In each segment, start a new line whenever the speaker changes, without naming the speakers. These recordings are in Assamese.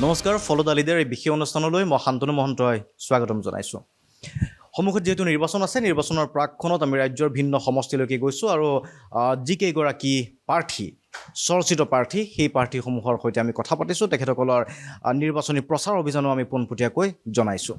নমস্কাৰ ফলদ আলিদের এই বিশেষ অনুষ্ঠানলৈ মই শান্তনু মহন্তই স্বাগতম জনাইছোঁ। সন্মুখত যেহেতু নিৰ্বাচন আছে, নিৰ্বাচনৰ প্ৰাকখনত আমি ৰাজ্যৰ ভিন্ন সমষ্টিলৈকে গৈছোঁ আৰু যিকেইগৰাকী প্ৰাৰ্থী চৰ্চিত প্ৰাৰ্থী সেই প্ৰাৰ্থীসমূহৰ সৈতে আমি কথা পাতিছোঁ, তেখেতসকলৰ নিৰ্বাচনী প্ৰচাৰ অভিযানো আমি পোনপটীয়াকৈ জনাইছোঁ।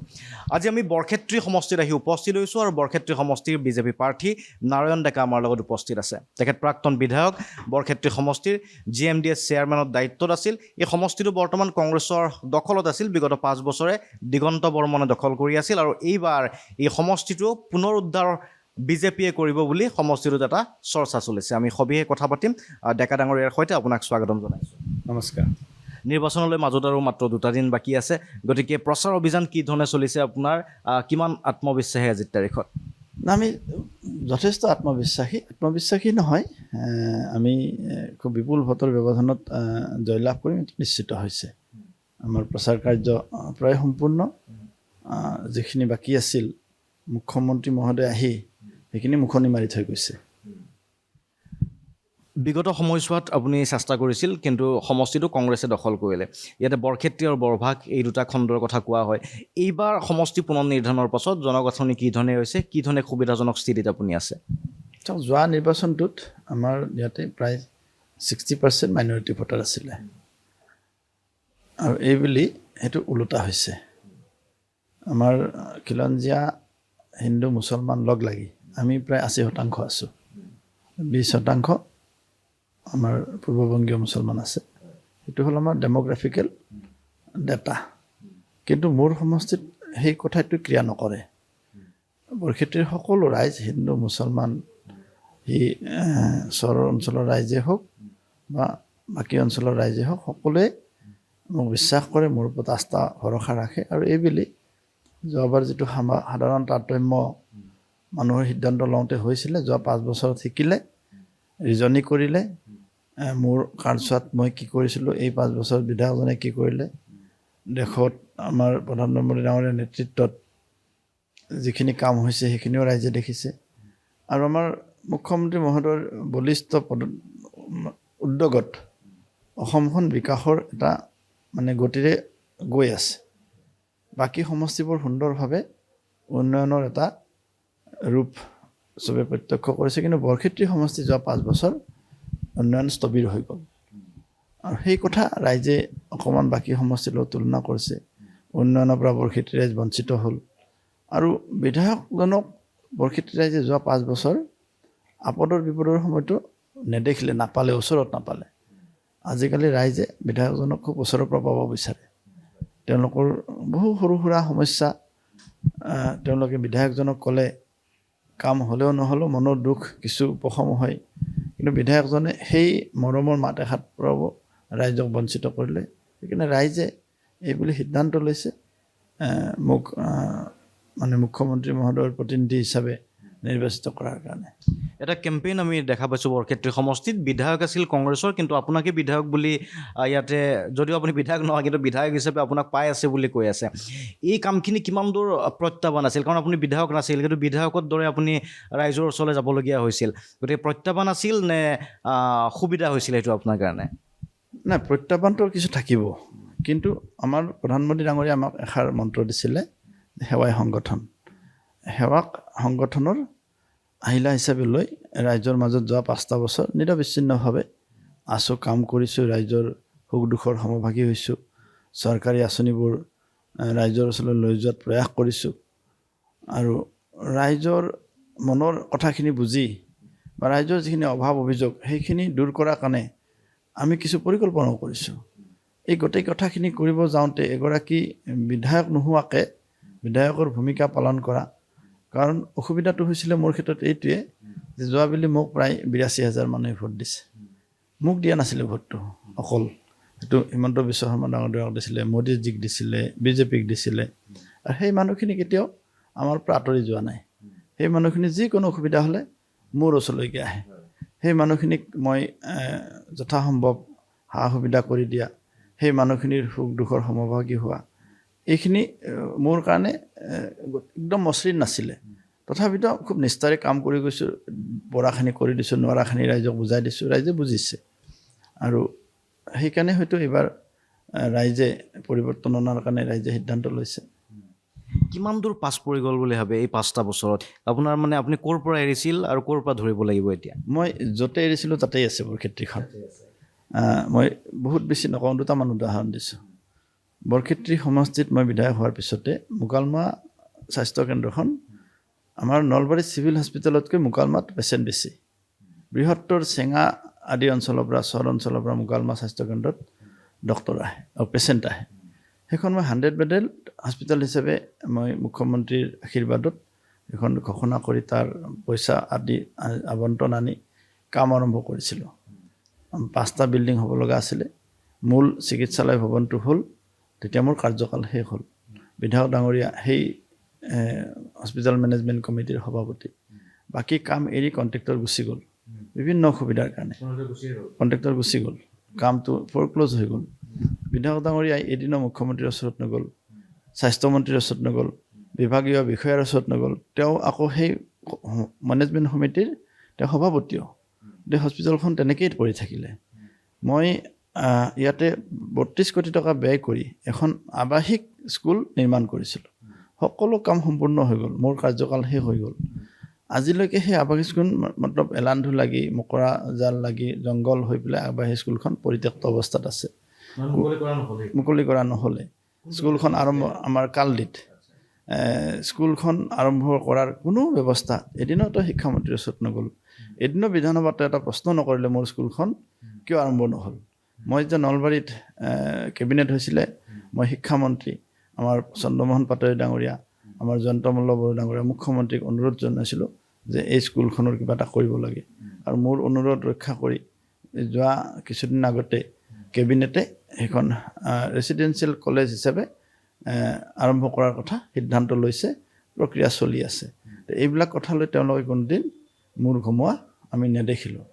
আজি আমি বৰক্ষেত্ৰী সমষ্টিত আহি উপস্থিত হৈছোঁ আৰু বৰক্ষেত্ৰী সমষ্টিৰ বিজেপি প্ৰাৰ্থী নাৰায়ণ ডেকা আমাৰ লগত উপস্থিত আছে। তেখেত প্ৰাক্তন বিধায়ক, বৰক্ষেত্ৰী সমষ্টিৰ GMDS চেয়াৰমেনৰ দায়িত্বত আছিল। এই সমষ্টিটো বৰ্তমান কংগ্ৰেছৰ দখলত আছিল। বিগত 5 বছৰে দিগন্ত বৰ্মনে দখল কৰি আছিল আৰু এইবাৰ এই সমষ্টিটো পুনৰুদ্ধাৰ বিজেপিয়ে কৰিব বুলি সমষ্টিটোত এটা চৰ্চা চলিছে। আমি সবিহে কথা পাতিম। ডেকা ডাঙৰীয়াৰ সৈতে আপোনাক স্বাগতম জনাইছোঁ।
নমস্কাৰ।
নিৰ্বাচনলৈ মাজত আৰু মাত্ৰ 2টা দিন বাকী আছে, গতিকে প্ৰচাৰ অভিযান কি ধৰণে চলিছে, আপোনাৰ কিমান আত্মবিশ্বাসী আজিৰ তাৰিখত?
আমি যথেষ্ট আত্মবিশ্বাসী নহয়, আমি খুব বিপুল ভোটৰ ব্যৱধানত জয়লাভ কৰিম নিশ্চিত হৈছে। আমাৰ প্ৰচাৰ কাৰ্য প্ৰায় সম্পূৰ্ণ। যিখিনি বাকী আছিল মুখ্যমন্ত্ৰী মহোদয় আহি সেইখিনি মুখনি মাৰি থৈ গৈছে।
বিগত সময়ছোৱাত আপুনি চেষ্টা কৰিছিল, কিন্তু সমষ্টিটো কংগ্ৰেছে দখল কৰিলে। ইয়াতে বৰক্ষেত্ৰী আৰু বৰভাগ এই দুটা খণ্ডৰ কথা কোৱা হয়। এইবাৰ সমষ্টি পুনৰ নিৰ্ধাৰণৰ পাছত জনগাঁথনি কি ধৰণে হৈছে, কি ধৰণে সুবিধাজনক স্থিতিত আপুনি আছে?
যোৱা নিৰ্বাচনটোত আমাৰ ইয়াতে প্ৰায় 60% মাইনৰিটি ভোটাৰ আছিলে আৰু এইবুলি সেইটো ওলোটা হৈছে। আমাৰ খিলঞ্জীয়া হিন্দু মুছলমান লগ লাগি আমি প্ৰায় 80% আছোঁ। 20% আমাৰ পূৰ্ববংগীয় মুছলমান আছে। সেইটো হ'ল আমাৰ ডেম'গ্ৰাফিকেল ডাটা। কিন্তু মোৰ সমষ্টিত সেই কথাটো ক্ৰিয়া নকৰে। বৰক্ষেত্ৰীৰ সকলো ৰাইজ, হিন্দু মুছলমান, সি চহৰৰ অঞ্চলৰ ৰাইজে হওক বা বাকী অঞ্চলৰ ৰাইজে হওক, সকলোৱে মোক বিশ্বাস কৰে, মোৰ ওপৰত আস্থা ভৰসা ৰাখে। আৰু এইবুলি যোৱাবাৰ যিটো সাধাৰণ তাৰতম্য মানুহৰ সিদ্ধান্ত লওঁতে হৈছিলে, যোৱা 5 বছৰত শিকিলে, ৰিজনি কৰিলে, মোৰ কালচোৱাত মই কি কৰিছিলোঁ, এই 5 বছৰত বিধায়কজনে কি কৰিলে, দেশত আমাৰ প্ৰধানমন্ত্ৰী ডাঙৰীয়াৰ নেতৃত্বত যিখিনি কাম হৈছে সেইখিনিও ৰাইজে দেখিছে। আৰু আমাৰ মুখ্যমন্ত্ৰী মহোদয়ৰ বলিষ্ঠ উদ্যোগত অসমখন বিকাশৰ এটা গতিৰে গৈ আছে। বাকী সমষ্টিবোৰ সুন্দৰভাৱে উন্নয়নৰ এটা ৰূপ চবে প্ৰত্যক্ষ কৰিছে, কিন্তু বৰক্ষেত্ৰী সমষ্টি যোৱা 5 বছৰ উন্নয়ন স্থবিৰ হৈ গ'ল। আৰু সেই কথা ৰাইজে অকণমান বাকী সমষ্টিৰ লগত তুলনা কৰিছে। উন্নয়নৰ পৰা বৰক্ষেত্ৰী ৰাইজ বঞ্চিত হ'ল। আৰু বিধায়কজনক বৰক্ষেত্ৰী ৰাইজে যোৱা 5 বছৰ আপদৰ বিপদৰ সময়তো নেদেখিলে, নাপালে, ওচৰত নাপালে। আজিকালি ৰাইজে বিধায়কজনক খুব ওচৰৰ পৰা পাব বিচাৰে। তেওঁলোকৰ বহু সৰু সুৰা সমস্যা তেওঁলোকে বিধায়কজনক ক'লে কাম হ'লেও নহ'লেও মনৰ দুখ কিছু উপশম হয়, কিন্তু বিধায়কজনে সেই মৰমৰ মাত এষাৰ পৰাব ৰাইজক বঞ্চিত কৰিলে। সেইকাৰণে ৰাইজে এইবুলি সিদ্ধান্ত লৈছে মোক মুখ্যমন্ত্ৰী মহোদয়ৰ প্ৰতিনিধি হিচাপে নিৰ্বাচিত কৰাৰ কাৰণে।
এটা কেম্পেইন আমি দেখা পাইছোঁ বৰক্ষেত্ৰী সমষ্টিত। বিধায়ক আছিল কংগ্ৰেছৰ, কিন্তু আপোনাকে বিধায়ক বুলি ইয়াতে, যদিও আপুনি বিধায়ক নহয়, কিন্তু বিধায়ক হিচাপে আপোনাক পাই আছে বুলি কৈ আছে। এই কামখিনি কিমান দূৰ প্ৰত্যাহ্বান আছিল? কাৰণ আপুনি বিধায়ক নাছিল, কিন্তু বিধায়কৰ দৰে আপুনি ৰাইজৰ ওচৰলৈ যাবলগীয়া হৈছিল। গতিকে প্ৰত্যাহ্বান আছিল নে সুবিধা হৈছিল সেইটো আপোনাৰ কাৰণে?
নাই, প্ৰত্যাহ্বানটো কিছু থাকিব, কিন্তু আমাৰ প্ৰধানমন্ত্ৰী ডাঙৰীয়াই আমাক এষাৰ মন্ত্ৰ দিছিলে, সেৱাই সংগঠন। সেৱাক সংগঠনৰ আহিলা হিচাপে লৈ ৰাইজৰ মাজত যোৱা 5টা বছৰ নিৰবিচ্ছিন্নভাৱে আছোঁ, কাম কৰিছোঁ, ৰাইজৰ সুখ দুখৰ সমভাগী হৈছোঁ, চৰকাৰী আঁচনিবোৰ ৰাইজৰ ওচৰলৈ লৈ যোৱাত প্ৰয়াস কৰিছোঁ। আৰু ৰাইজৰ মনৰ কথাখিনি বুজি বা ৰাইজৰ যিখিনি অভাৱ অভিযোগ সেইখিনি দূৰ কৰাৰ কাৰণে আমি কিছু পৰিকল্পনাও কৰিছোঁ। এই গোটেই কথাখিনি কৰিব যাওঁতে এগৰাকী বিধায়ক নোহোৱাকৈ বিধায়কৰ ভূমিকা পালন কৰা, কাৰণ অসুবিধাটো হৈছিলে মোৰ ক্ষেত্ৰত এইটোৱে যে যোৱাবেলি মোক প্ৰায় 82,000 মানুহে ভোট দিছে। মোক দিয়া নাছিলে ভোটটো অকল, সেইটো হিমন্ত বিশ্ব শৰ্মা ডাঙৰীয়াক দিছিলে, মোদীজীক দিছিলে, বিজেপিক দিছিলে। আৰু সেই মানুহখিনি কেতিয়াও আমাৰ পৰা আঁতৰি যোৱা নাই। সেই মানুহখিনি যিকোনো অসুবিধা হ'লে মোৰ ওচৰলৈকে আহে। সেই মানুহখিনিক মই যথাসম্ভৱ সা সুবিধা কৰি দিয়া, সেই মানুহখিনিৰ সুখ দুখৰ সমভাগী হোৱা, এইখিনি মোৰ কাৰণে একদম মসৃণ নাছিলে। তথাপিতো খুব নিষ্ঠাৰে কাম কৰি গৈছোঁ, পঢ়াখিনি কৰি দিছোঁ, নোৱাৰাখিনি ৰাইজক বুজাই দিছোঁ, ৰাইজে বুজিছে। আৰু সেইকাৰণে হয়তো এইবাৰ ৰাইজে পৰিৱৰ্তন অনাৰ কাৰণে ৰাইজে সিদ্ধান্ত লৈছে।
কিমান দূৰ পাছ পৰি গ'ল বুলি ভাবে এই 5টা বছৰত আপোনাৰ মানে আপুনি ক'ৰ পৰা এৰিছিল আৰু ক'ৰ পৰা ধৰিব লাগিব এতিয়া?
মই য'তে এৰিছিলোঁ তাতেই আছে বৰক্ষেত্ৰীখন। মই বহুত বেছি নকওঁ, 2টামান উদাহৰণ দিছোঁ। বৰক্ষেত্ৰী সমষ্টিত মই বিধায়ক হোৱাৰ পিছতে মুকালমুৱা স্বাস্থ্য কেন্দ্ৰখন আমাৰ নলবাৰী চিভিল হস্পিটেলতকৈ মুকালমুৱাত পেচেণ্ট বেছি। বৃহত্তৰ চেঙা আদি অঞ্চলৰ পৰা, চহৰ অঞ্চলৰ পৰা মুকালমুৱা স্বাস্থ্য কেন্দ্ৰত ডক্তৰ আহে আৰু পেচেণ্ট আহে। সেইখন মই 100 বেডেড হস্পিটেল হিচাপে মই মুখ্যমন্ত্ৰীৰ আশীৰ্বাদত এখন ঘোষণা কৰি তাৰ পইচা আদি আবণ্টন আনি কাম আৰম্ভ কৰিছিলোঁ। 5টা বিল্ডিং হ'ব লগা আছিলে। মূল চিকিৎসালয় ভৱনটো হ'ল, তেতিয়া মোৰ কাৰ্যকাল শেষ হ'ল। বিধায়ক ডাঙৰীয়া সেই হস্পিটেল মেনেজমেণ্ট কমিটিৰ সভাপতি। বাকী কাম এৰি কণ্ট্ৰেক্টৰ গুচি গ'ল, বিভিন্ন অসুবিধাৰ কাৰণে কণ্ট্ৰেক্টৰ গুচি গ'ল, কামটো ফৰক্ল'জ হৈ গ'ল। বিধায়ক ডাঙৰীয়াই এদিনো মুখ্যমন্ত্ৰীৰ ওচৰত নগ'ল, স্বাস্থ্যমন্ত্ৰীৰ ওচৰত নগ'ল, বিভাগীয় বিষয়াৰ ওচৰত নগ'ল। তেওঁ আকৌ সেই মেনেজমেণ্ট সমিতিৰ তেওঁ সভাপতিও। গতিকে হস্পিটেলখন তেনেকেই পৰি থাকিলে। মই ইয়াতে 32 কোটি টকা ব্যয় কৰি এখন আৱাসিক স্কুল নিৰ্মাণ কৰিছিলোঁ। সকলো কাম সম্পূৰ্ণ হৈ গ'ল, মোৰ কাৰ্যকাল শেষ হৈ গ'ল। আজিলৈকে সেই আৱাসিক স্কুল মতলব এলান্ধু লাগি, মকৰা জাল লাগি, জংঘল হৈ পেলাই আৱাসিক স্কুলখন পৰিত্যক্ত অৱস্থাত আছে, মুকলি কৰা নহ'লে। স্কুলখন আৰম্ভ আমাৰ কালদিত স্কুলখন আৰম্ভ কৰাৰ কোনো ব্যৱস্থা এদিনতো শিক্ষামন্ত্ৰীৰ ওচৰত নগ'ল। এদিনো বিধানসভাত এটা প্ৰশ্ন নকৰিলে মোৰ স্কুলখন কিয় আৰম্ভ নহ'ল। মই যেতিয়া নলবাৰীত কেবিনেট হৈছিলে, মই শিক্ষামন্ত্ৰী আমাৰ চন্দ্ৰমোহন পাটোৱাৰী ডাঙৰীয়া, আমাৰ জয়ন্ত মল্ল বড়ো ডাঙৰীয়া, মুখ্যমন্ত্ৰীক অনুৰোধ জনাইছিলোঁ যে এই স্কুলখনৰ কিবা এটা কৰিব লাগে। আৰু মোৰ অনুৰোধ ৰক্ষা কৰি যোৱা কিছুদিন আগতে কেবিনেটে সেইখন ৰেচিডেঞ্চিয়েল কলেজ হিচাপে আৰম্ভ কৰাৰ কথা সিদ্ধান্ত লৈছে, প্ৰক্ৰিয়া চলি আছে। এইবিলাক কথালৈ তেওঁলোকে কোনোদিন মূৰ ঘমোৱা আমি নেদেখিলোঁ।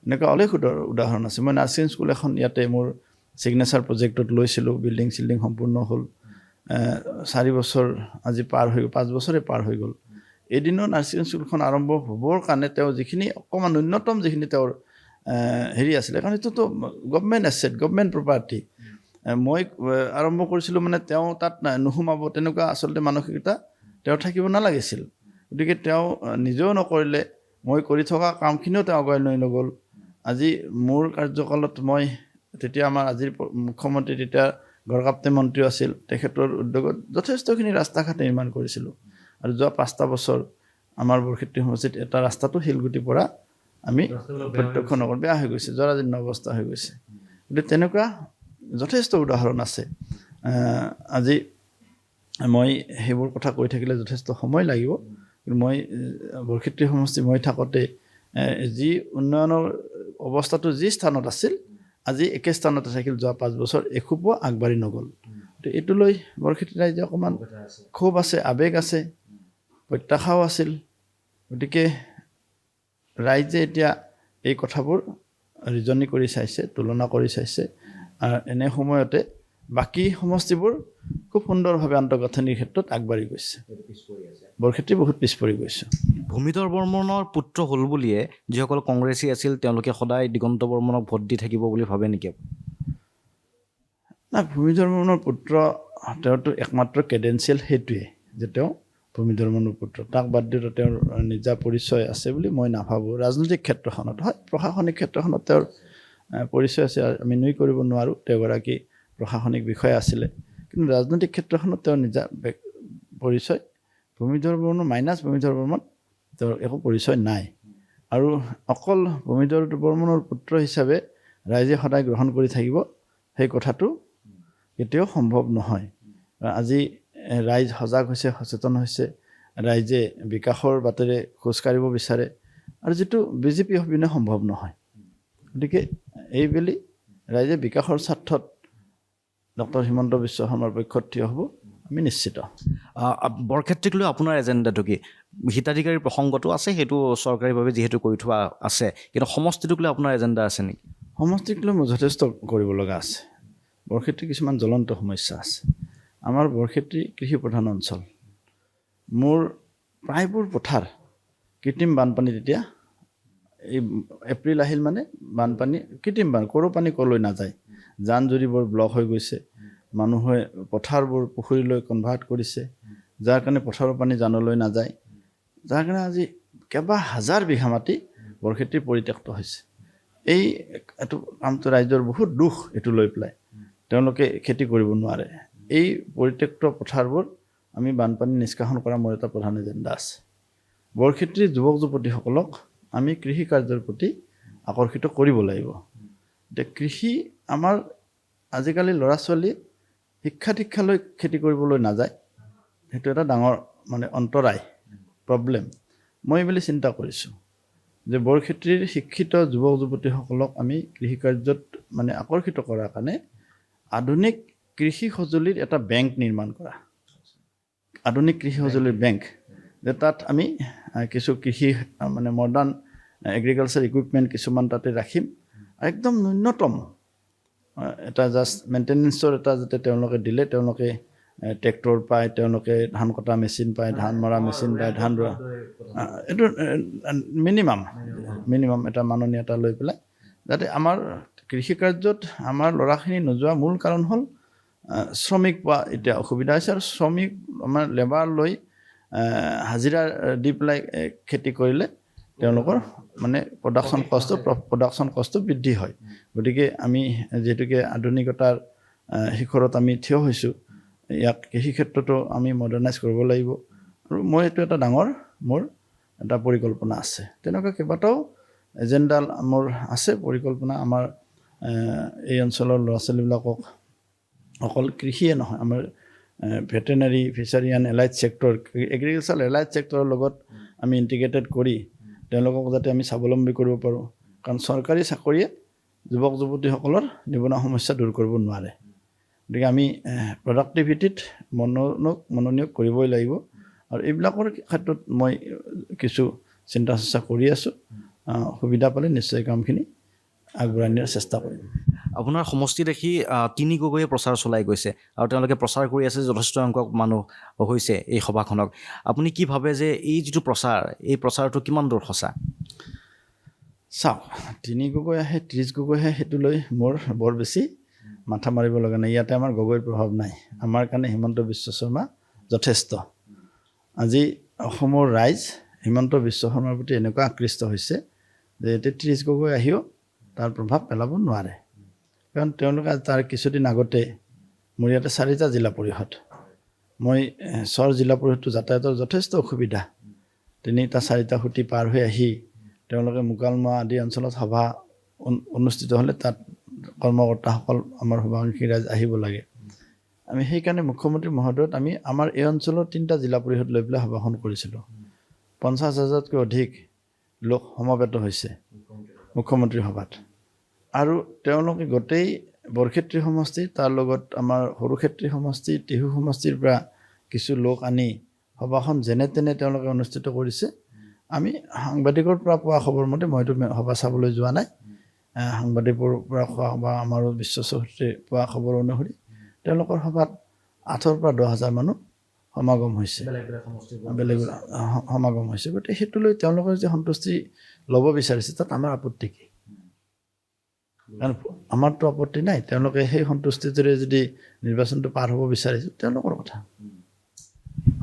এনেকুৱা অলেখ উদাহৰণ আছে। মই নাৰ্ছিং স্কুল এখন ইয়াতে মোৰ ছিগনেচাৰ প্ৰজেক্টত লৈছিলোঁ, বিল্ডিং চিল্ডিং সম্পূৰ্ণ হ'ল। 4 বছৰ আজি পাৰ হৈ গ'ল, 5 বছৰে পাৰ হৈ গ'ল। এদিনো নাৰ্ছিং স্কুলখন আৰম্ভ হ'বৰ কাৰণে তেওঁ যিখিনি অকণমান ন্যূনতম যিখিনি তেওঁৰ হেৰি আছিলে, কাৰণ এইটোতো গভমেণ্ট এছেট, গভমেণ্ট প্ৰপাৰ্টি। মই আৰম্ভ কৰিছিলোঁ মানে তেওঁ তাত নোসোমাব, তেনেকুৱা আচলতে মানসিকতা তেওঁৰ থাকিব নালাগিছিল। গতিকে তেওঁ নিজেও নকৰিলে, মই কৰি থকা কামখিনিও তেওঁ আগুৱাই লৈ নগ'ল। আজি মোৰ কাৰ্যকালত মই তেতিয়া আমাৰ আজিৰ মুখ্যমন্ত্ৰী তেতিয়া গড়কাপ্তে মন্ত্ৰী আছিল, তেখেতৰ উদ্যোগত যথেষ্টখিনি ৰাস্তা ঘাট নিৰ্মাণ কৰিছিলোঁ। আৰু যোৱা 5টা বছৰ আমাৰ বৰক্ষেত্ৰী সমষ্টিত এটা ৰাস্তাটো শিলগুটিৰ পৰা আমি প্ৰত্যক্ষ নগৰ বেয়া হৈ গৈছে, জৰাজীৰ্ণ অৱস্থা হৈ গৈছে। গতিকে তেনেকুৱা যথেষ্ট উদাহৰণ আছে। আজি মই সেইবোৰ কথা কৈ থাকিলে যথেষ্ট সময় লাগিব, কিন্তু মই বৰক্ষেত্ৰী সমষ্টি মই থাকোঁতে যি উন্নয়নৰ অৱস্থাটো যি স্থানত আছিল, আজি একে স্থানতে থাকিল। যোৱা 5 বছৰ এখোপো আগবাঢ়ি নগ'ল। গতিকে এইটো লৈ বৰক্ষেত্ৰী ৰাইজে অকণমান ক্ষোভ আছে, আৱেগ আছে, প্ৰত্যাশাও আছিল। গতিকে ৰাইজে এতিয়া এই কথাবোৰ ৰিজনি কৰি চাইছে, তুলনা কৰি চাইছে। এনে সময়তে বাকী সমষ্টিবোৰ খুব সুন্দৰভাৱে আন্তঃগাঁথনিৰ ক্ষেত্ৰত আগবাঢ়ি গৈছে। বৰক্ষেত্ৰী বহুত পিছ পৰি গৈছে।
ভূমিধৰ বৰ্মনৰ পুত্ৰ হ'ল বুলিয়ে যিসকল কংগ্ৰেছী আছিল তেওঁলোকে সদায় দিগন্ত বৰ্মনক ভোট দি থাকিব বুলি ভাবে নেকি?
নাই, ভূমিধৰ বৰ্মনৰ পুত্ৰ, তেওঁতো একমাত্ৰ ক্ৰেডেঞ্চিয়েল সেইটোৱে যে তেওঁ ভূমিধৰ বৰ্মনৰ পুত্ৰ। তাক বাদ দিও তেওঁৰ নিজা পৰিচয় আছে বুলি মই নাভাবোঁ। ৰাজনৈতিক ক্ষেত্ৰখনত হয়, প্ৰশাসনিক ক্ষেত্ৰখনত তেওঁৰ পৰিচয় আছে, আমি নুই কৰিব নোৱাৰোঁ। তেওঁগৰাকী প্ৰশাসনিক বিষয়া আছিলে, কিন্তু ৰাজনৈতিক ক্ষেত্ৰখনত তেওঁৰ নিজা পৰিচয়। ভূমিধৰ বৰ্মন মাইনাছ ভূমিধৰ বৰ্মন তেওঁৰ একো পৰিচয় নাই। আৰু অকল ভূমিধৰ বৰ্মনৰ পুত্ৰ হিচাপে ৰাইজে সদায় গ্ৰহণ কৰি থাকিব, সেই কথাটো কেতিয়াও সম্ভৱ নহয়। আজি ৰাইজ সজাগ হৈছে, সচেতন হৈছে, ৰাইজে বিকাশৰ বাটেৰে খোজকাঢ়িব বিচাৰে, আৰু যিটো বিজেপি অবিহনে সম্ভৱ নহয়। গতিকে এইবেলি ৰাইজে বিকাশৰ স্বাৰ্থত ডক্টৰ হিমন্ত বিশ্ব শৰ্মাৰ পক্ষত থিয় হ'ব, আমি নিশ্চিত।
বৰক্ষেত্ৰীক লৈ আপোনাৰ এজেণ্ডাটো কি? হিতাধিকাৰীৰ প্ৰসংগটো আছে, সেইটো চৰকাৰীভাৱে যিহেতু কৰি থোৱা আছে, কিন্তু সমষ্টিটোক লৈ আপোনাৰ এজেণ্ডা আছে নেকি?
সমষ্টিক লৈ মোৰ যথেষ্ট কৰিব লগা আছে। বৰক্ষেত্ৰী কিছুমান জ্বলন্ত সমস্যা আছে। আমাৰ বৰক্ষেত্ৰী কৃষি প্ৰধান অঞ্চল। মোৰ প্ৰায়বোৰ পথাৰ কৃত্ৰিম বানপানী, তেতিয়া এই এপ্ৰিল আহিল মানে বানপানী, কৃত্ৰিম কৰৌ পানী ক'লৈ নাযায়, জান জুৰিবোৰ ব্লক হৈ গৈছে। মানুহে পথাৰবোৰ পুখুৰীলৈ কনভাৰ্ট কৰিছে, যাৰ কাৰণে পথাৰৰ পানী জানলৈ নাযায়, যাৰ কাৰণে আজি কেইবা হাজাৰ বিঘা মাটি বৰক্ষেত্ৰী পৰিত্যক্ত হৈছে। এইটো কামটো ৰাইজৰ বহুত দুখ, এইটো লৈ পেলাই তেওঁলোকে খেতি কৰিব নোৱাৰে। এই পৰিত্যক্ত পথাৰবোৰ আমি বানপানী নিষ্কাশন কৰা মোৰ এটা প্ৰধান এজেণ্ডা আছে। বৰক্ষেত্ৰীৰ যুৱক যুৱতীসকলক আমি কৃষি কাৰ্যৰ প্ৰতি আকৰ্ষিত কৰিব লাগিব। এতিয়া কৃষি আমাৰ আজিকালি ল'ৰা ছোৱালী শিক্ষালৈ খেতি কৰিবলৈ নাযায়, সেইটো এটা ডাঙৰ অন্তৰায়, প্ৰব্লেম। মই বুলি চিন্তা কৰিছোঁ যে বৰক্ষেত্ৰীৰ শিক্ষিত যুৱক যুৱতীসকলক আমি কৃষি কাৰ্যত আকৰ্ষিত কৰাৰ কাৰণে আধুনিক কৃষি সঁজুলিৰ এটা বেংক নিৰ্মাণ কৰা, আধুনিক কৃষি সঁজুলিৰ বেংক, যে তাত আমি কিছু কৃষি মডাৰ্ণ এগ্ৰিকালচাৰ ইকুইপমেণ্ট কিছুমান তাতে ৰাখিম, একদম ন্যূনতম এটা জাষ্ট মেইনটেনেন্সৰ এটা যাতে তেওঁলোকে দিলে, তেওঁলোকে ট্ৰেক্টৰ পায়, তেওঁলোকে ধান কটা মেচিন পায়, ধান মৰা মেচিন পায়, ধান ৰোৱা, এইটো মিনিমাম এটা মাননীয়তা লৈ পেলাই যাতে আমাৰ কৃষি কাৰ্যত আমাৰ ল'ৰাখিনি নোযোৱা মূল কাৰণ হ'ল শ্ৰমিক পোৱা এতিয়া অসুবিধা হৈছে, আৰু শ্ৰমিক আমাৰ লেবাৰ লৈ হাজিৰা দি পেলাই খেতি কৰিলে তেওঁলোকৰ প্ৰডাকশ্যন কষ্ট বৃদ্ধি হয়। গতিকে আমি যিহেতুকে আধুনিকতাৰ শিখৰত আমি থিয় হৈছোঁ, ইয়াক কৃষি ক্ষেত্ৰতো আমি মডাৰ্ণাইজ কৰিব লাগিব, আৰু মই এইটো এটা ডাঙৰ মোৰ এটা পৰিকল্পনা আছে। তেনেকুৱা কেইবাটাও এজেণ্ডা মোৰ আছে, পৰিকল্পনা। আমাৰ এই অঞ্চলৰ ল'ৰা ছোৱালীবিলাকক অকল কৃষিয়ে নহয়, আমাৰ veterinary, fishery and allied sector, agriculture allied ছেক্টৰৰ লগত আমি ইণ্টিগ্ৰেটেড কৰি তেওঁলোকক যাতে আমি স্বাৱলম্বী কৰিব পাৰোঁ। কাৰণ চৰকাৰী চাকৰিয়ে যুৱক যুৱতীসকলৰ নিবনুৱা সমস্যা দূৰ কৰিব নোৱাৰে। গতিকে আমি প্ৰডাক্টিভিটিত মনোনিয়োগ কৰিবই লাগিব, আৰু এইবিলাকৰ ক্ষেত্ৰত মই কিছু চিন্তা চৰ্চা কৰি আছোঁ। সুবিধা পালে নিশ্চয় কামখিনি আগবঢ়াই নিয়াৰ চেষ্টা কৰিম।
আপোনাৰ সমষ্টি দেখি তিনি গগৈয়ে প্ৰচাৰ চলাই গৈছে, আৰু তেওঁলোকে প্ৰচাৰ কৰি আছে, যথেষ্ট সংখ্যক মানুহ হৈছে এই সভাখনক। আপুনি কি ভাবে যে এই যিটো প্ৰচাৰ, এই প্ৰচাৰটো কিমান দূৰ সঁচা?
চাওক, তিনি গগৈ আহে 30 গগৈ আহে, সেইটো লৈ মোৰ বৰ বেছি মাথা মাৰিব লগা নাই। ইয়াতে আমাৰ গগৈৰ প্ৰভাৱ নাই। আমাৰ কাৰণে হিমন্ত বিশ্ব শৰ্মা যথেষ্ট। আজি অসমৰ ৰাইজ হিমন্ত বিশ্ব শৰ্মাৰ প্ৰতি এনেকুৱা আকৃষ্ট হৈছে যে এতিয়া 30 গগৈ আহিও তাৰ প্ৰভাৱ পেলাব নোৱাৰে। কাৰণ তেওঁলোকে তাৰ কিছুদিন আগতে মোৰ ইয়াতে 4টা জিলা পৰিষদ, মই চৰ জিলা পৰিষদটো যাতায়াতৰ যথেষ্ট অসুবিধা, 3টা 4টা খুঁটি পাৰ হৈ আহি তেওঁলোকে মোকালমোৱা আদি অঞ্চলত সভা অনুষ্ঠিত হ'লে তাত কৰ্মকৰ্তাসকল আমাৰ সভাংশী ৰাইজ আহিব লাগে। আমি সেইকাৰণে মুখ্যমন্ত্ৰী মহোদয়ত আমি আমাৰ এই অঞ্চলৰ 3টা জিলা পৰিষদ লৈ পেলাই সভাখন কৰিছিলোঁ। 50,000তকৈ অধিক লোক সমবেত হৈছে মুখ্যমন্ত্ৰী সভাত, আৰু তেওঁলোকে গোটেই বৰক্ষেত্ৰী সমষ্টি, তাৰ লগত আমাৰ সৰুক্ষেত্ৰী সমষ্টি, টিহু সমষ্টিৰ পৰা কিছু লোক আনি সভাখন যেনে তেনে তেওঁলোকে অনুষ্ঠিত কৰিছে। আমি সাংবাদিকৰ পৰা পোৱা খবৰ মতে, মইতো সভা চাবলৈ যোৱা নাই, সাংবাদিকৰ পৰা কোৱা বা আমাৰো বিশ্বস্ত পোৱা খবৰ অনুসৰি তেওঁলোকৰ সভাত 8,000 পৰা 10,000 মানুহ সমাগম হৈছে, বেলেগ সমাগম হৈছে। গতিকে সেইটো লৈ তেওঁলোকৰ যে সন্তুষ্টি ল'ব বিচাৰিছে, তাত আমাৰ আপত্তি কি? কাৰণ আমাৰতো আপত্তি নাই, তেওঁলোকে সেই সন্তুষ্টিৰে যদি নিৰ্বাচনটো পাৰ হ'ব বিচাৰিছে তেওঁলোকৰ কথা।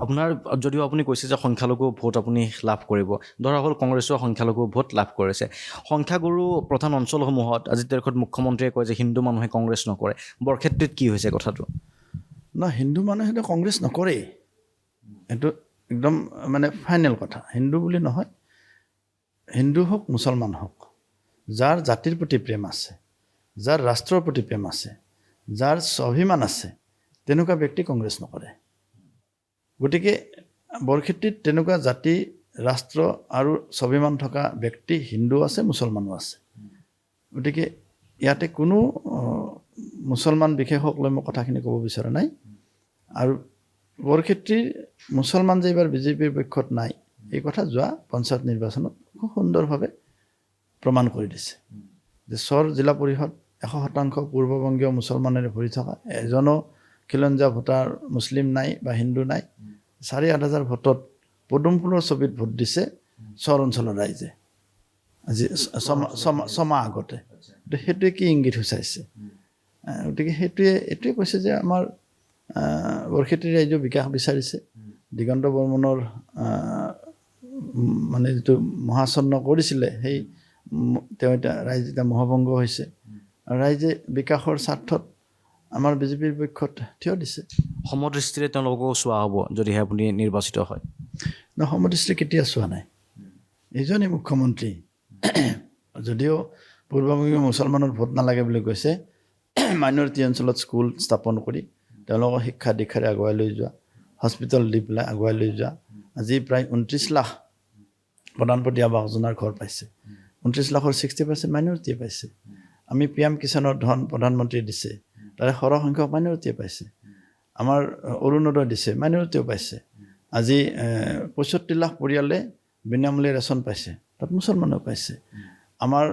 আপোনাৰ যদিও আপুনি কৈছে যে সংখ্যালঘু ভোট আপুনি লাভ কৰিব, ধৰা হ'ল কংগ্ৰেছৰ সংখ্যালঘু ভোট লাভ কৰিছে, সংখ্যাগুৰু প্ৰধান অঞ্চলসমূহত আজি তাৰিখত মুখ্যমন্ত্ৰীয়ে কয় যে হিন্দু মানুহে কংগ্ৰেছ নকৰে। বৰক্ষেত্ৰীত কি হৈছে কথাটো?
হিন্দু মানুহে কংগ্ৰেছ নকৰেই, এইটো একদম ফাইনেল কথা। হিন্দু বুলি নহয়, হিন্দু হওক মুছলমান হওক, যাৰ জাতিৰ প্ৰতি প্ৰেম আছে, যাৰ ৰাষ্ট্ৰৰ প্ৰতি প্ৰেম আছে, যাৰ স্বাভিমান আছে, তেনেকুৱা ব্যক্তি কংগ্ৰেছ নকৰে। গতিকে বৰক্ষেত্ৰীত তেনেকুৱা জাতি, ৰাষ্ট্ৰ আৰু স্বাভিমান থকা ব্যক্তি হিন্দু আছে, মুছলমানো আছে। গতিকে ইয়াতে কোনো মুছলমান বিশেষক লৈ মই কথাখিনি ক'ব বিচৰা নাই। আৰু বৰক্ষেত্ৰীৰ মুছলমান যে এইবাৰ বিজেপিৰ পক্ষত নাই, এই কথা যোৱা পঞ্চায়ত নিৰ্বাচনত খুব সুন্দৰভাৱে প্ৰমাণ কৰি দিছে যে চৰ জিলা পৰিষদ 100% পূৰ্ববংগীয় মুছলমানেৰে ভৰি থকা, এজনো খিলঞ্জীয়া ভোটাৰ মুছলিম নাই বা হিন্দু নাই। 4,000-8,000 ভোটত পদুম ফুলৰ ছবিত ভোট দিছে চৰ অঞ্চলৰ ৰাইজে আজি ছমাহ আগতে। সেইটোৱে কি ইংগিত সূচাইছে? গতিকে এইটোৱে কৈছে যে আমাৰ বৰক্ষেত্ৰী ৰাইজে বিকাশ বিচাৰিছে। দিগন্ত বৰ্মনৰ মানে যিটো মহাচন্ন কৰিছিলে সেই তেওঁ এতিয়া ৰাইজ এতিয়া মহাভংগ হৈছে আৰু ৰাইজে বিকাশৰ স্বাৰ্থত আমাৰ বিজেপিৰ পক্ষত থিয় দিছে।
সমদৃষ্টিৰে তেওঁলোককো চোৱা হ'ব যদিহে আপুনি নিৰ্বাচিত হয়?
সমদৃষ্টি কেতিয়া চোৱা নাই। এইজনেই মুখ্যমন্ত্ৰী। যদিও পূৰ্বভূমি মুছলমানৰ ভোট নালাগে বুলি কৈছে, মাইনৰিটি অঞ্চলত স্কুল স্থাপন কৰি তেওঁলোকক শিক্ষা দীক্ষাৰে আগুৱাই লৈ যোৱা, হস্পিটেল দি পেলাই আগুৱাই লৈ যোৱা। আজি প্ৰায় 29 লাখ প্ৰধানমন্ত্ৰী আৱাস যোজনাৰ ঘৰ পাইছে। 29 লাখৰ 60% মাইনৰিটিয়ে পাইছে। আমি PM কিষাণৰ ধন প্ৰধানমন্ত্ৰীয়ে দিছে, তাৰে সৰহ সংখ্যক মাইনৰিটিয়ে পাইছে। আমাৰ অৰুণোদয় দিছে, মাইনৰিটিয়েও পাইছে। আজি 65 লাখ পৰিয়ালে বিনামূলীয়া ৰেচন পাইছে, তাত মুছলমানেও পাইছে। আমাৰ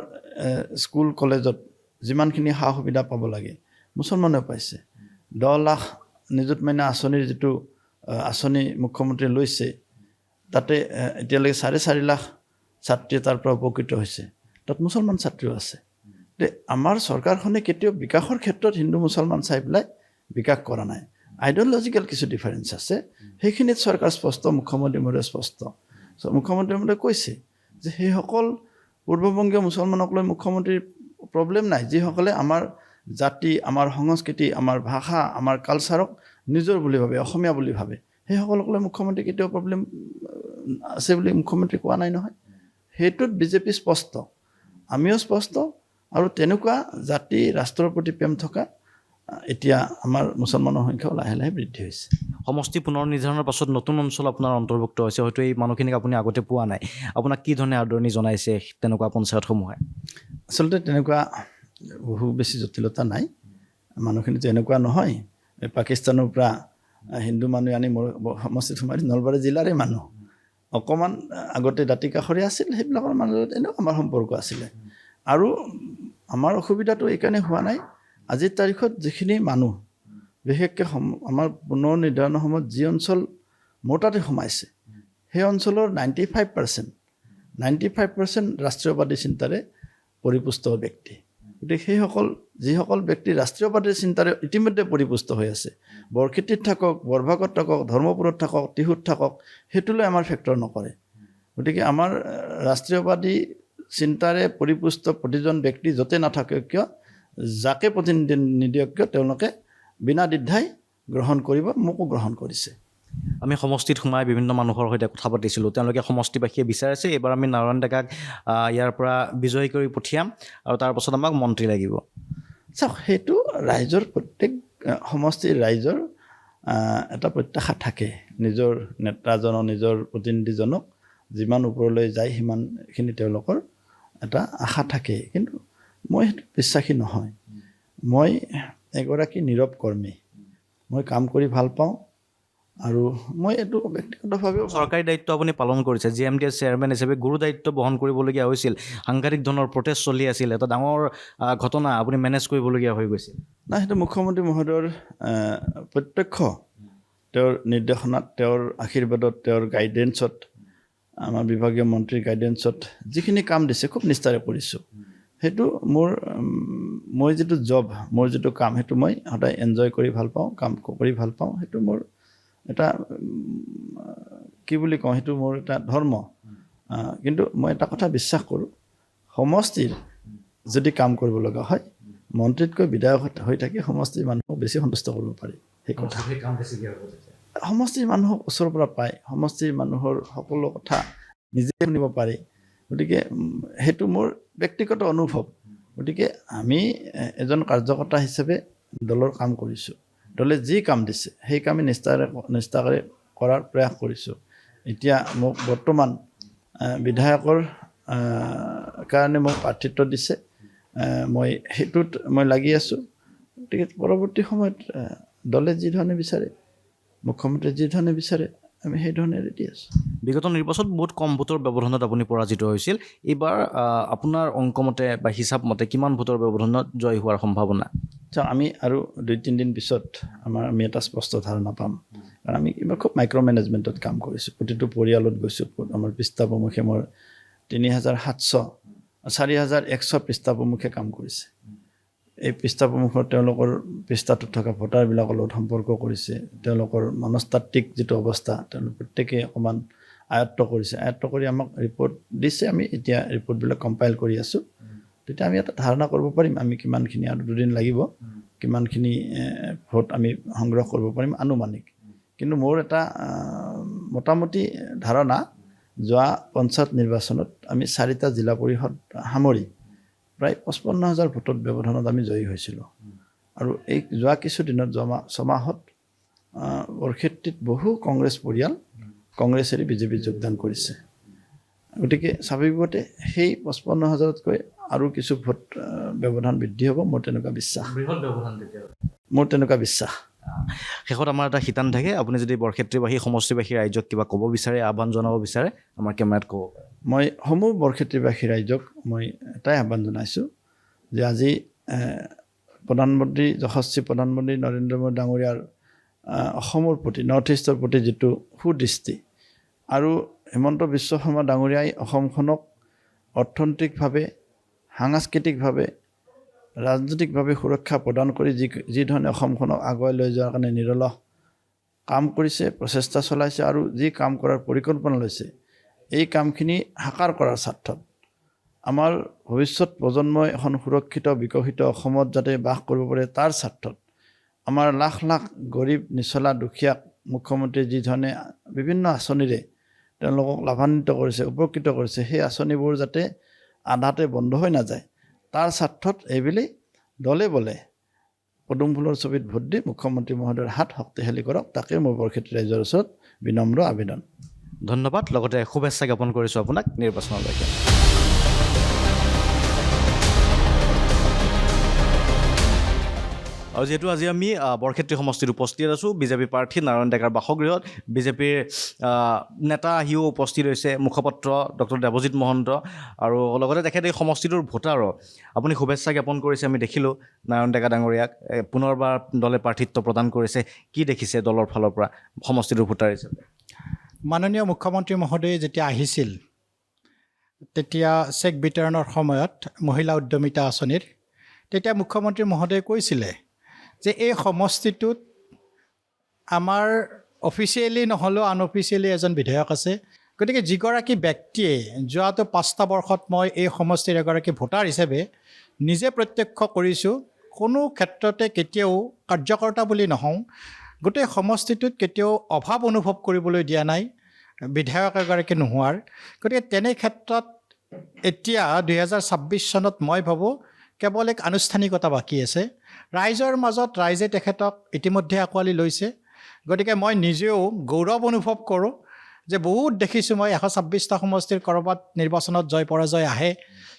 স্কুল কলেজত যিমানখিনি সা সুবিধা পাব লাগে মুছলমানেও পাইছে। 10 লাখ নিযুত মইনা আঁচনিৰ যিটো আঁচনি মুখ্যমন্ত্ৰীয়ে লৈছে, তাতে এতিয়ালৈকে 4.5 লাখ ছাত্ৰী তাৰ পৰা উপকৃত হৈছে, তাত মুছলমান ছাত্ৰীও আছে। আমাৰ চৰকাৰখনে কেতিয়াও বিকাশৰ ক্ষেত্ৰত হিন্দু মুছলমান চাই পেলাই বিকাশ কৰা নাই। আইডিঅলজিকেল কিছু ডিফাৰেঞ্চ আছে, সেইখিনিত চৰকাৰ স্পষ্ট, মুখ্যমন্ত্ৰী মহোদয় স্পষ্ট। মুখ্যমন্ত্ৰী মহোদয়ে কৈছে যে সেইসকল পূৰ্ববংগীয় মুছলমানক লৈ মুখ্যমন্ত্ৰীৰ প্ৰব্লেম নাই, যিসকলে আমাৰ জাতি, আমাৰ সংস্কৃতি, আমাৰ ভাষা, আমাৰ কালচাৰক নিজৰ বুলি ভাবে, অসমীয়া বুলি ভাবে, সেইসকলক লৈ মুখ্যমন্ত্ৰী কেতিয়াও প্ৰব্লেম আছে বুলি মুখ্যমন্ত্ৰী কোৱা নাই নহয়। সেইটোত বিজেপি স্পষ্ট, আমিও স্পষ্ট। আৰু তেনেকুৱা জাতি, ৰাষ্ট্ৰৰ প্ৰতি প্ৰেম থকা এতিয়া আমাৰ মুছলমানৰ সংখ্যাও লাহে লাহে বৃদ্ধি হৈছে।
সমষ্টি পুনৰ নিৰ্ধাৰণৰ পাছত নতুন অঞ্চল আপোনাৰ অন্তৰ্ভুক্ত হৈছে, হয়তো এই মানুহখিনিক আপুনি আগতে পোৱা নাই। আপোনাক কি ধৰণে আদৰণি জনাইছে তেনেকুৱা পঞ্চায়তসমূহে?
আচলতে তেনেকুৱা বহু বেছি জটিলতা নাই। মানুহখিনিতো এনেকুৱা নহয় পাকিস্তানৰ পৰা হিন্দু মানুহ আনি মোৰ সমষ্টিত সোমাই, নলবাৰী জিলাৰে মানুহ। অকণমান আগতে দাঁতি কাষৰীয়া আছিল, সেইবিলাকৰ মানুহৰ লগত এনেও আমাৰ সম্পৰ্ক আছিলে। আৰু আমাৰ অসুবিধাটো এইকাৰণে হোৱা নাই, আজিৰ তাৰিখত যিখিনি মানুহ বিশেষকৈ আমাৰ পুনৰ নিৰ্ধাৰণৰ সময়ত যি অঞ্চল মোৰ তাতে সোমাইছে, সেই অঞ্চলৰ 95% ৰাষ্ট্ৰীয়বাদী চিন্তাৰে পৰিপুষ্ট ব্যক্তি। গতিকে যিসকল ব্যক্তি ৰাষ্ট্ৰীয়বাদী চিন্তাৰে ইতিমধ্যে পৰিপুষ্ট হৈ আছে, বৰক্ষেত্ৰীত থাকক, বৰভাগত থাকক, ধৰ্মপুৰত থাকক, টিহুত থাকক, সেইটোলৈ আমাৰ ফেক্টৰ নকৰে। গতিকে আমাৰ ৰাষ্ট্ৰীয়বাদী চিন্তাৰে পৰিপুষ্ট প্ৰতিজন ব্যক্তি য'তে নাথাকে কিয়, যাকে প্ৰতিনিধি নিদিয়ক কিয়, তেওঁলোকে বিনা দ্বিধাই গ্ৰহণ কৰিব, মোকো গ্ৰহণ কৰিছে।
আমি সমষ্টিত সোমাই বিভিন্ন মানুহৰ সৈতে কথা পাতিছিলোঁ, তেওঁলোকে সমষ্টিবাসীয়ে বিচাৰিছে এইবাৰ আমি নাৰায়ণ ডেকাক ইয়াৰ পৰা বিজয়ী কৰি পঠিয়াম আৰু তাৰপাছত আমাক মন্ত্ৰী লাগিব।
চাওক, সেইটো ৰাইজৰ প্ৰত্যেক সমষ্টিৰ ৰাইজৰ এটা প্ৰত্যাশা থাকে। নিজৰ নেতাজনক, নিজৰ প্ৰতিনিধিজনক যিমান ওপৰলৈ যায় সিমানখিনি তেওঁলোকৰ এটা আশা থাকে। কিন্তু মই সেইটো বিশ্বাসী নহয়। মই এগৰাকী নীৰৱ কৰ্মী, মই কাম কৰি ভাল পাওঁ আৰু মই এইটো ব্যক্তিগতভাৱেও
চৰকাৰী দায়িত্ব আপুনি পালন কৰিছে, GMDS চেয়াৰমেন হিচাপে গুৰু দায়িত্ব বহন কৰিবলগীয়া হৈছিল, সাংঘাতিক ধৰণৰ প্ৰটেষ্ট চলি আছিল, এটা ডাঙৰ ঘটনা আপুনি মেনেজ কৰিবলগীয়া হৈ গৈছিল।
নাই, সেইটো মুখ্যমন্ত্ৰী মহোদয়ৰ প্ৰত্যক্ষ তেওঁৰ নিৰ্দেশনাত, তেওঁৰ আশীৰ্বাদত, তেওঁৰ গাইডেন্সত, আমাৰ বিভাগীয় মন্ত্ৰীৰ গাইডেন্সত যিখিনি কাম দিছে খুব নিষ্ঠাৰে কৰিছোঁ। সেইটো মই যিটো জব, মোৰ যিটো কাম, সেইটো মই সদায় এনজয় কৰি ভাল পাওঁ, কাম কৰি ভাল পাওঁ। সেইটো মোৰ এটা কি বুলি কওঁ, সেইটো মোৰ এটা ধৰ্ম। কিন্তু মই এটা কথা বিশ্বাস কৰোঁ, সমষ্টিৰ যদি কাম কৰিব লগা হয়, মন্ত্ৰীতকৈ বিধায়ক হৈ থাকি সমষ্টিৰ মানুহক বেছি সন্তুষ্ট কৰিব পাৰি। সেই কথা সমষ্টিৰ মানুহক ওচৰৰ পৰা পায়, সমষ্টিৰ মানুহৰ সকলো কথা নিজে শুনিব পাৰি। গতিকে সেইটো মোৰ ব্যক্তিগত অনুভৱ। গতিকে আমি এজন কাৰ্যকৰ্তা হিচাপে দলৰ কাম কৰিছোঁ, দলে যি কাম দিছে সেই কামে নিষ্ঠাৰে কৰাৰ প্ৰয়াস কৰিছোঁ। এতিয়া মোক বৰ্তমান বিধায়কৰ কাৰণে মোক প্ৰাৰ্থিত্ব দিছে, মই সেইটোত মই লাগি আছোঁ। গতিকে পৰৱৰ্তী সময়ত দলে যি ধৰণে বিচাৰে, মুখ্যমন্ত্ৰীয়ে যি ধৰণে বিচাৰে, আমি সেই ধৰণে ৰেডি আছোঁ।
বিগত নিৰ্বাচনত বহুত কম ভোটৰ ব্যৱধানত আপুনি পৰাজিত হৈছিল। এইবাৰ আপোনাৰ অংকমতে বা হিচাপ মতে কিমান ভোটৰ ব্যৱধানত জয় হোৱাৰ সম্ভাৱনা?
আমি আৰু 2-3 দিন পিছত আমি এটা স্পষ্ট ধাৰণা পাম। কাৰণ আমি এইবাৰ খুব মাইক্ৰ' মেনেজমেণ্টত কাম কৰিছোঁ। প্ৰতিটো পৰিয়ালত গৈছোঁ। আমাৰ পৃষ্ঠা প্ৰমুখে মোৰ 4,100 পৃষ্ঠা প্ৰমুখে কাম কৰিছে। এই পৃষ্ঠা প্ৰমুখৰ তেওঁলোকৰ পৃষ্ঠাটোত থকা ভোটাৰবিলাকৰ লগত সম্পৰ্ক কৰিছে, তেওঁলোকৰ মনস্তাত্ত্বিক যিটো অৱস্থা তেওঁলোক প্ৰত্যেকে অকণমান আয়ত্ব কৰিছে, আয়ত্ব কৰি আমাক ৰিপৰ্ট দিছে। আমি এতিয়া ৰিপৰ্টবিলাক কম্পাইল কৰি আছোঁ। তেতিয়া আমি এটা ধাৰণা কৰিব পাৰিম আমি কিমানখিনি, আৰু 2 দিন লাগিব, কিমানখিনি ভোট আমি সংগ্ৰহ কৰিব পাৰিম আনুমানিক। কিন্তু মোৰ এটা মোটামুটি ধাৰণা, যোৱা পঞ্চায়ত নিৰ্বাচনত আমি 4টা জিলা পৰিষদ সামৰি প্ৰায় 55,000 ভোটত ব্যৱধানত আমি জয়ী হৈছিলোঁ। আৰু এই যোৱা কিছুদিনত ছমাহত বৰক্ষেত্ৰীত বহু কংগ্ৰেছ পৰিয়াল কংগ্ৰেছ এৰি বিজেপিত যোগদান কৰিছে। গতিকে স্বাভাৱিকতে সেই 55,000তকৈ আৰু কিছু ভোট ব্যৱধান বৃদ্ধি হ'ব, মোৰ তেনেকুৱা বিশ্বাস।
বৃহৎ ব্যৱধান তেতিয়া
মোৰ তেনেকুৱা বিশ্বাস।
শেষত আমাৰ এটা শিতান থাকে, আপুনি যদি বৰক্ষেত্ৰীবাসী সমষ্টিবাসী ৰাইজক কিবা ক'ব বিচাৰে, আহ্বান জনাব বিচাৰে, আমাৰ কেমেৰাত ক'ব পাৰে।
মই সমূহ বৰক্ষেত্ৰীবাসী ৰাইজক মই এটাই আহ্বান জনাইছোঁ যে আজি যশস্বী প্ৰধানমন্ত্ৰী নৰেন্দ্ৰ মোদী ডাঙৰীয়াৰ অসমৰ প্ৰতি, নৰ্থ ইষ্টৰ প্ৰতি যিটো সুদৃষ্টি, আৰু হিমন্ত বিশ্ব শৰ্মা ডাঙৰীয়াই অসমখনক অৰ্থনৈতিকভাৱে, সাংস্কৃতিকভাৱে, ৰাজনৈতিকভাৱে সুৰক্ষা প্ৰদান কৰি যি ধৰণে অসমখনক আগুৱাই লৈ যোৱাৰ কাৰণে নিৰলস কাম কৰিছে, প্ৰচেষ্টা চলাইছে, আৰু যি কাম কৰাৰ পৰিকল্পনা লৈছে, এই কামখিনি সাকাৰ কৰাৰ স্বাৰ্থত আমাৰ ভৱিষ্যত প্ৰজন্মই এখন সুৰক্ষিত বিকশিত অসমত যাতে বাস কৰিব পাৰে, তাৰ স্বাৰ্থত আমাৰ লাখ লাখ গৰীব নিচলা দুখীয়াক মুখ্যমন্ত্ৰীয়ে যি ধৰণে বিভিন্ন আঁচনিৰে তেওঁলোকক লাভান্বিত কৰিছে, উপকৃত কৰিছে, সেই আঁচনিবোৰ যাতে আধাতে বন্ধ হৈ নাযায়, তাৰ স্বাৰ্থত এইবেলি দলে বলে পদুম ফুলৰ ছবিত ভোট দি মুখ্যমন্ত্ৰী মহোদয়ৰ হাত শক্তিশালী কৰক, তাকে মোৰ বৰক্ষেত্ৰী ৰাইজৰ ওচৰত বিনম্ৰ আবেদন।
ধন্যবাদ। লগতে শুভেচ্ছা জ্ঞাপন কৰিছোঁ আপোনাক নিৰ্বাচনলৈকে। আৰু যিহেতু আজি আমি বৰক্ষেত্ৰী সমষ্টিত উপস্থিত আছোঁ, বিজেপি প্ৰাৰ্থী নাৰায়ণ ডেকাৰ বাসগৃহত বিজেপিৰ নেতা আহিও উপস্থিত হৈছে, মুখপাত্ৰ ডক্টৰ দেৱজিৎ মহন্ত, আৰু লগতে তেখেতে এই সমষ্টিটোৰ ভোটাৰো আপুনি শুভেচ্ছা জ্ঞাপন কৰিছে। আমি দেখিলোঁ নাৰায়ণ ডেকা ডাঙৰীয়াক পুনৰবাৰ দলে প্ৰাৰ্থিত্ব প্ৰদান কৰিছে। কি দেখিছে দলৰ ফালৰ পৰা সমষ্টিটোৰ ভোটাৰ হিচাপে?
মাননীয় মুখ্যমন্ত্ৰী মহোদয়ে যেতিয়া আহিছিল, তেতিয়া চেক বিতৰণৰ সময়ত মহিলা উদ্যমিতা আঁচনিৰ, তেতিয়া মুখ্যমন্ত্ৰী মহোদয়ে কৈছিলে যে এই সমষ্টিটোত আমাৰ অফিচিয়েলি নহ'লেও আনঅফিচিয়েলি এজন বিধায়ক আছে, গতিকে যিগৰাকী ব্যক্তিয়ে যোৱাটো 5টা বৰ্ষত মই এই সমষ্টিৰ এগৰাকী ভোটাৰ হিচাপে নিজে প্ৰত্যক্ষ কৰিছোঁ, কোনো ক্ষেত্ৰতে কেতিয়াও কাৰ্যকৰ্তা বুলি নহওঁ, গোটেই সমষ্টিটোত কেতিয়াও অভাৱ অনুভৱ কৰিবলৈ দিয়া নাই বিধায়ক এগৰাকী নোহোৱাৰ। গতিকে তেনে ক্ষেত্ৰত এতিয়া 2026 চনত মই ভাবোঁ কেৱল এক আনুষ্ঠানিকতা বাকী আছে। ৰাইজৰ মাজত ৰাইজে তেখেতক ইতিমধ্যে আঁকোৱালি লৈছে। গতিকে মই নিজেও গৌৰৱ অনুভৱ কৰোঁ যে বহুত দেখিছোঁ মই 126টা সমষ্টিৰ ক'ৰবাত নিৰ্বাচনত জয় পৰাজয় আহে,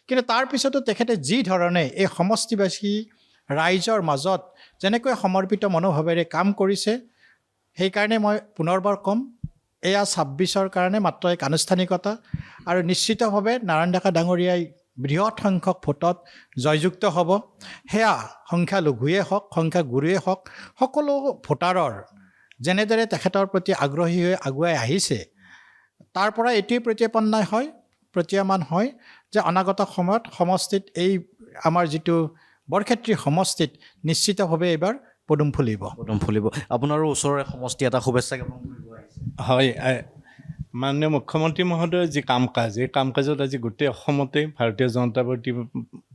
কিন্তু তাৰপিছতো তেখেতে যি ধৰণে এই সমষ্টিবাসী ৰাইজৰ মাজত যেনেকৈ সমৰ্পিত মনোভাৱেৰে কাম কৰিছে, সেইকাৰণে মই পুনৰবাৰ ক'ম, এয়া 26ৰ কাৰণে মাত্ৰ এক আনুষ্ঠানিকতা, আৰু নিশ্চিতভাৱে নাৰায়ণ ডেকা ডাঙৰীয়াই বৃহৎ সংখ্যক ভোটত জয়যুক্ত হ'ব। সেয়া সংখ্যালঘুৱে হওক, সংখ্যাগুৰুৱে হওক, সকলো ভোটাৰৰ যেনেদৰে তেখেতৰ প্ৰতি আগ্ৰহী হৈ আগুৱাই আহিছে, তাৰ পৰা এইটোৱেই প্ৰতীয়মান হয় যে অনাগত সময়ত সমষ্টিত এই আমাৰ যিটো বৰক্ষেত্ৰী সমষ্টিত নিশ্চিতভাৱে এইবাৰ পদুম ফুলিব।
আপোনাৰো ওচৰৰে সমষ্টি এটা শুভেচ্ছা জ্ঞাপন কৰিব আহিছে।
হয়, মাননীয় মুখ্যমন্ত্ৰী মহোদয়ৰ যি কাম কাজ, এই কাম কাজত আজি গোটেই অসমতে ভাৰতীয় জনতা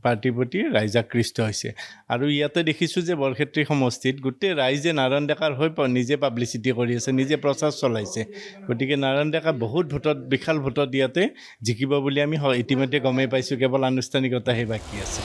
পাৰ্টীৰ প্ৰতি ৰাইজ আকৃষ্ট হৈছে। আৰু ইয়াতে দেখিছোঁ যে বৰক্ষেত্ৰী সমষ্টিত গোটেই ৰাইজে নাৰায়ণ ডেকাৰ হৈ নিজে পাব্লিচিটি কৰি আছে, নিজে প্ৰচাৰ চলাইছে। গতিকে নাৰায়ণ ডেকা বহুত ভোটত, বিশাল ভোটত ইয়াতে জিকিব বুলি আমি ইতিমধ্যে গমেই পাইছোঁ, কেৱল আনুষ্ঠানিকতাহে বাকী আছে।